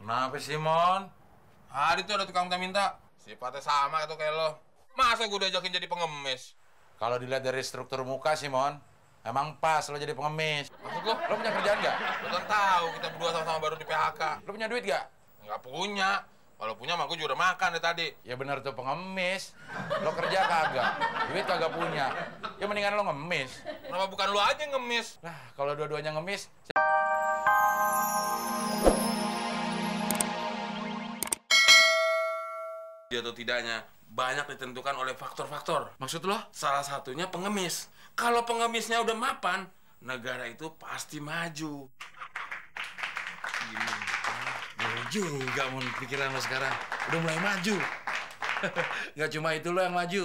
Kenapa sih, Mon? Hari itu ada tukang minta-minta. Sifatnya sama itu kayak lo. Masa gue diajakin jadi pengemis? Kalau dilihat dari struktur muka sih, Mon, emang pas lo jadi pengemis. Maksud lo? Lo punya kerjaan nggak? Lo kan tahu kita berdua sama-sama baru di PHK. Lo punya duit nggak? Nggak punya. Kalau punya mah gue juga udah makan dari tadi. Ya bener tuh pengemis. Lo kerja kagak, duit kagak punya. Ya mendingan lo ngemis. Kenapa bukan lo aja yang ngemis? Lah, kalau dua-duanya ngemis, Dia atau tidaknya banyak ditentukan oleh faktor-faktor. maksud lo? Salah satunya pengemis. Kalau pengemisnya udah mapan, negara itu pasti maju. Boleh juga, Mon, pikiran lo sekarang. Udah mulai maju. Nggak cuma itu lo yang maju.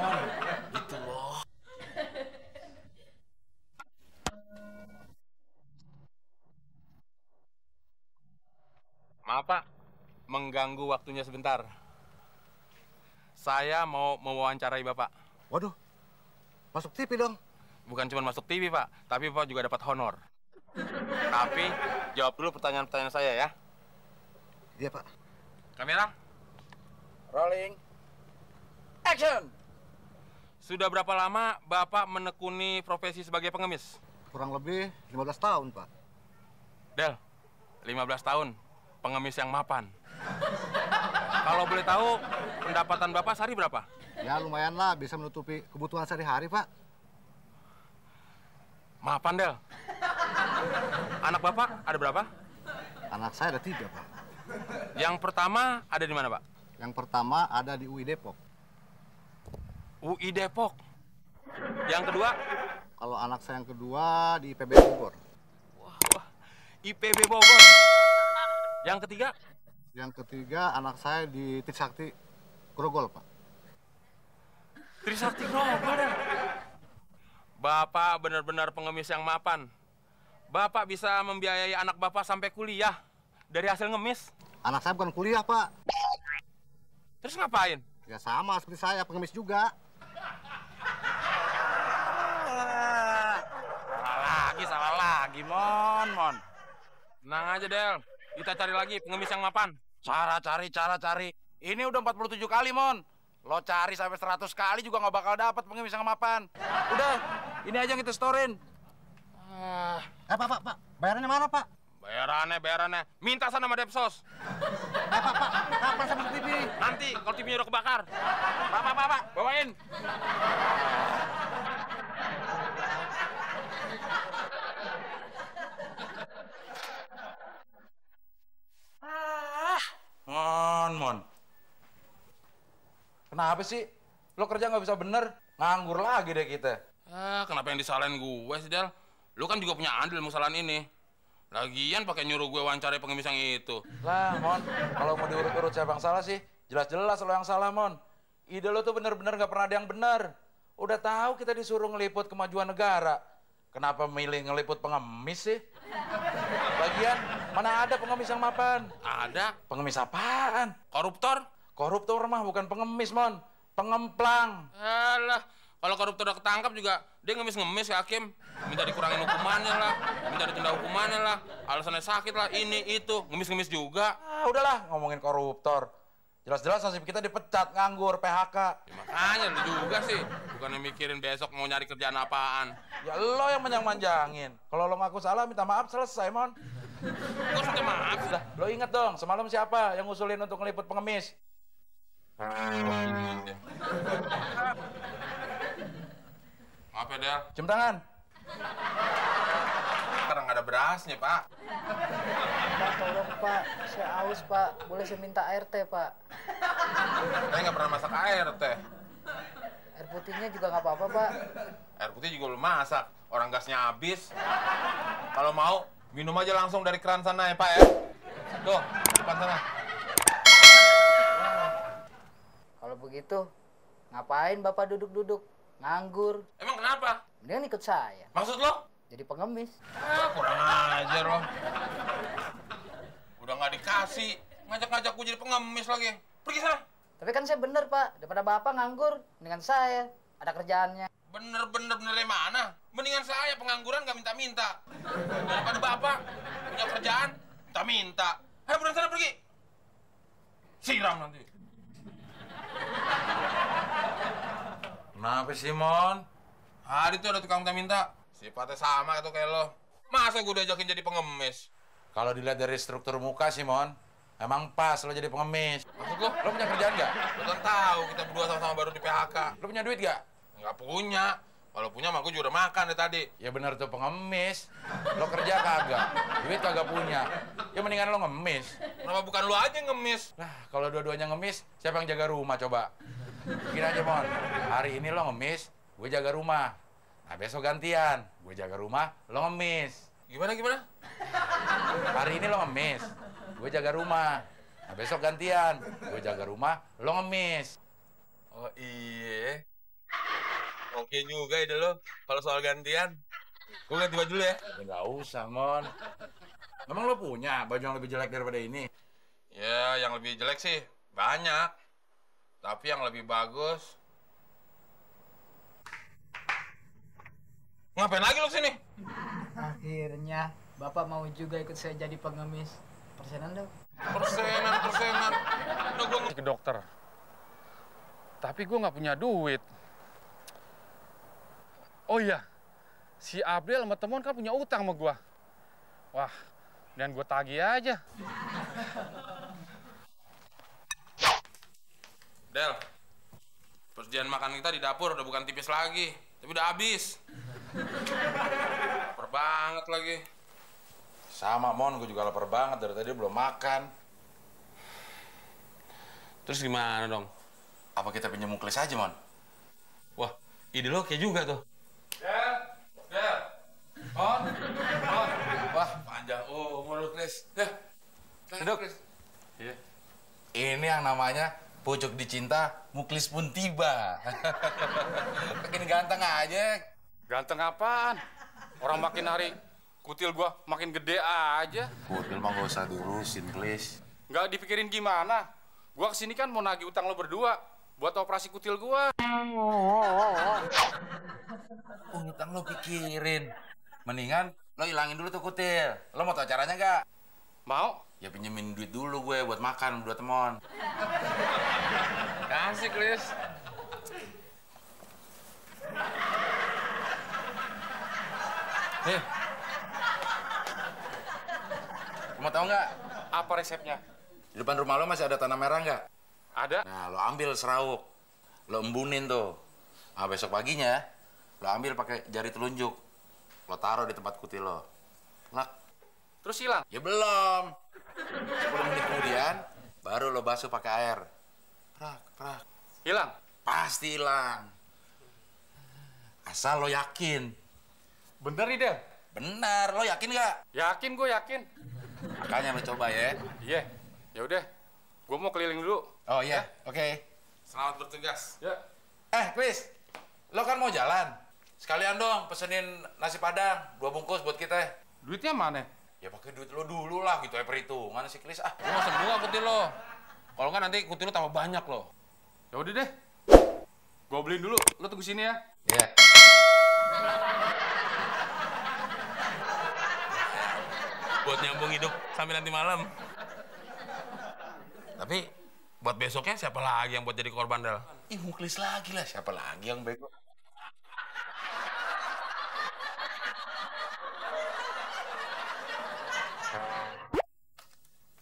Mon, gitu loh. Maaf, Pak. Mengganggu waktunya sebentar. Saya mau mewawancarai Bapak. Waduh, masuk TV dong. Bukan cuma masuk TV, Pak, tapi Bapak juga dapat honor. Tapi jawab dulu pertanyaan-pertanyaan saya ya. Iya, Pak. Kamera, Rolling. Action! sudah berapa lama Bapak menekuni profesi sebagai pengemis? Kurang lebih 15 tahun, Pak. Del, 15 tahun, pengemis yang mapan. Kalau boleh tahu, pendapatan Bapak sehari berapa? Ya lumayan lah, bisa menutupi kebutuhan sehari-hari, Pak. Mapan, Del. Anak Bapak ada berapa? Anak saya ada 3, Pak. Yang pertama ada di mana, Pak? Yang pertama ada di UI Depok. UI Depok. Yang kedua? Kalau anak saya yang kedua di IPB Bogor. Wah, IPB Bogor. Yang ketiga? Yang ketiga anak saya di Trisakti Grogol, Pak. Trisakti Grogol, Del. Bapak benar-benar pengemis yang mapan. Bapak bisa membiayai anak Bapak sampai kuliah dari hasil ngemis. Anak saya bukan kuliah, Pak. Terus ngapain? Ya sama seperti saya, pengemis juga. Salah lagi, Mon. Tenang aja, Del. Kita cari lagi pengemis yang mapan. Cara cari. Ini udah 47 kali, Mon. Lo cari sampai 100 kali juga nggak bakal dapat pengemis yang mapan. Udah, ini aja yang kita storein. Pak. Bayarannya mana, Pak? Bayarannya. Minta sana sama Depsos. Pak. Kapan saya masuk TV? Nanti kalau TV-nya udah kebakar. Pak, bawain. Mon. Kenapa sih? Lo kerja nggak bisa bener, nganggur lagi deh kita. Kenapa yang disalahin gue sih, Del? Lu kan juga punya andil masalahan ini. Lagian pakai nyuruh gue wawancarai pengemis yang itu. Lah, Mon, kalau mau diurut-urut siapa yang salah sih? Jelas-jelas lo yang salah, Mon. Ide lo tuh bener-bener nggak pernah ada yang benar. Udah tahu kita disuruh ngeliput kemajuan negara. Kenapa milih ngeliput pengemis sih? Lagian, mana ada pengemis yang mapan? Ada. Pengemis apaan? Koruptor? Koruptor mah bukan pengemis, Mon. Pengemplang. Alah, kalau koruptor udah ketangkap juga, dia ngemis-ngemis ke hakim. Minta dikurangin hukumannya lah, minta ditunda hukumannya lah, alasannya sakit lah, ini, itu. Ngemis-ngemis juga. Udahlah, ngomongin koruptor. Jelas-jelas nasib kita dipecat, nganggur, PHK. Ya, makanya lu juga sih, bukannya mikirin besok mau nyari kerjaan apaan. Ya lo yang manjang-manjangin. Kalau lo ngaku salah, minta maaf, selesai, Mon. Gue minta maaf. Udah, lo inget dong, semalam siapa yang ngusulin untuk ngeliput pengemis? Maaf ya, Del. Cium tangan. Sekarang nggak ada berasnya, Pak. Pak, tolong Pak, saya haus Pak, boleh saya minta air teh Pak? Saya nggak pernah masak air, Teh. Air putihnya juga nggak apa-apa Pak. Air putih juga belum masak, orang gasnya habis. Kalau mau, minum aja langsung dari keran sana ya, Pak ya. Tuh, depan sana. Kalau begitu, ngapain Bapak duduk-duduk? Nganggur. Emang kenapa? Mendingan ikut saya, Maksud lo? jadi pengemis. Kurang ajar lo. Udah nggak dikasih, ngajak-ngajak gue jadi pengemis lagi. Pergi sana. Tapi kan saya bener Pak, daripada Bapak nganggur, mendingan saya, ada kerjaannya. Bener yang mana? Mendingan saya pengangguran nggak minta-minta. Daripada Bapak punya kerjaan, minta. Ayo buruan sana pergi. Siram nanti. Kenapa sih, Mon? Hari tuh ada tukang minta. Sifatnya sama itu kayak lo. Masa gue diajakin jadi pengemis? Kalau dilihat dari struktur muka sih, Mon, emang pas lo jadi pengemis. Maksud lo? Lo punya kerjaan nggak? Lo kan tahu kita berdua sama-sama baru di PHK. Lo punya duit nggak? Nggak punya. Kalau punya mah gue juga udah makan dari tadi. Ya bener tuh pengemis. Lo kerja kagak, duit kagak punya. Ya mendingan lo ngemis. Kenapa bukan lo aja yang ngemis? Lah, kalau dua-duanya ngemis, siapa yang jaga rumah coba? Gini aja, Mon. Hari ini lo ngemis, gue jaga rumah. Nah, besok gantian. Gue jaga rumah, lo ngemis. Gimana? Hari ini lo ngemis, gue jaga rumah. Nah, besok gantian. Gue jaga rumah, lo ngemis. Oh iya. Oke juga ide lo. Kalau soal gantian, gue ganti baju dulu ya. Ya nggak usah, Mon. Emang lo punya baju yang lebih jelek daripada ini? Ya, yang lebih jelek sih banyak. Tapi yang lebih bagus... Ngapain lagi lo kesini? Akhirnya Bapak mau juga ikut saya jadi pengemis. Persenan dong. Persenan. Udah gue ke dokter. Tapi gue nggak punya duit. Oh iya, si Abdel sama temen kan punya utang sama gue. Wah, dan gue tagih aja. Del, persediaan makan kita di dapur udah bukan tipis lagi, tapi udah habis. Lapar banget lagi. Sama, Mon. Gue juga lapar banget. Dari tadi belum makan. Terus gimana dong? Apa kita pinjam muklis aja, Mon? Wah, ide lo kayak juga tuh. Del, on. Wah, panjang umur, Klis. Duduk. Iya. Ini yang namanya pucuk dicinta, muklis pun tiba. Makin ganteng aja. Ganteng apaan? Orang makin hari kutil gue makin gede aja. Kutil mah gak usah diurusin, Klis. Nggak dipikirin gimana? Gue kesini kan mau nagih utang lo berdua buat operasi kutil gue. Utang lo pikirin. Mendingan lo hilangin dulu tuh kutil. Lo mau tau caranya nggak? Mau? Ya pinjemin duit dulu gue buat makan berdua temon. Kasih, Klis. Mau tau nggak? Apa resepnya? Di depan rumah lo masih ada tanah merah nggak? Ada? Nah, lo ambil serauk. Lo embunin tuh. Nah, besok paginya, lo ambil pakai jari telunjuk. Lo taruh di tempat kutil lo. Lak. Terus hilang? Ya belum. 10 menit kemudian, baru lo basuh pakai air. Prak. Hilang? Pasti hilang. Asal lo yakin. Bener nih, Del? Benar, lo yakin nggak? Yakin, gue yakin. Makanya lo coba ya. Iya, ya udah. Gue mau keliling dulu. Oh iya, oke. Selamat bertugas. Ya. Chris, lo kan mau jalan. Sekalian dong pesenin nasi padang 2 bungkus buat kita. Duitnya mana? Ya pakai duit lo dulu lah gitu ya, perhitungan si Chris. Lo mau semua kutil lo. Kalau nggak nanti kutil lo tambah banyak lo. Ya udah deh. Gue beliin dulu. Lo tunggu sini ya. Iya. Buat nyambung hidup sampai nanti malam. Tapi buat besoknya siapa lagi yang buat jadi korban, Del? Ih, muklis lagi lah. Siapa lagi yang bego?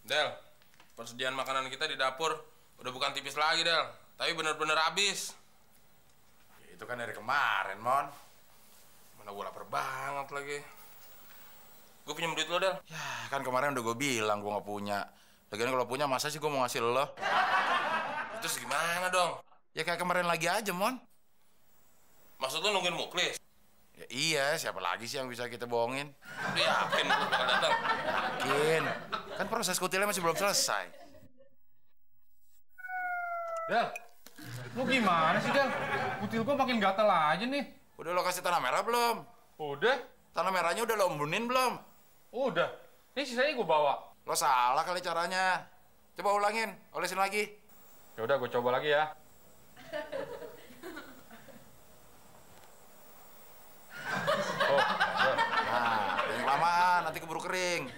Del, persediaan makanan kita di dapur udah bukan tipis lagi, Del. Tapi bener-bener habis. Ya, itu kan dari kemarin, Mon. Mana gue lapar banget lagi. Gue pinjam duit lo, Del. Ya, kan kemarin udah gue bilang gue nggak punya. Lagian kalau punya, masa sih gue mau ngasih lo? Terus gimana dong? Ya kayak kemarin lagi aja, Mon. Maksud lo nungguin muklis? Ya iya, siapa lagi sih yang bisa kita bohongin? Lu yakin muklis bakal datang? Yakin. Kan proses kutilnya masih belum selesai. Del, lu gimana sih, Del? Kutil gue makin gatal aja nih. Udah lo kasih tanah merah belum? Udah? Tanah merahnya udah lo embunin belum? Udah. Ini sisanya gue bawa. Lo salah kali caranya. Coba ulangin, olesin lagi. Ya udah, gue coba lagi ya. Oh, udah. Nah, yang kelamaan, nanti keburu kering.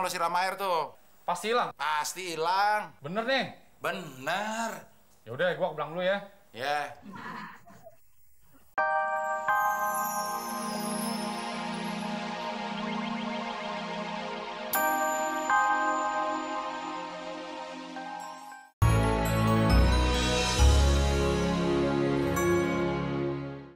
lo siram air tuh. Pasti hilang. Pasti hilang. Bener nih. Bener. Ya udah, gua ke belakang dulu ya. Ya.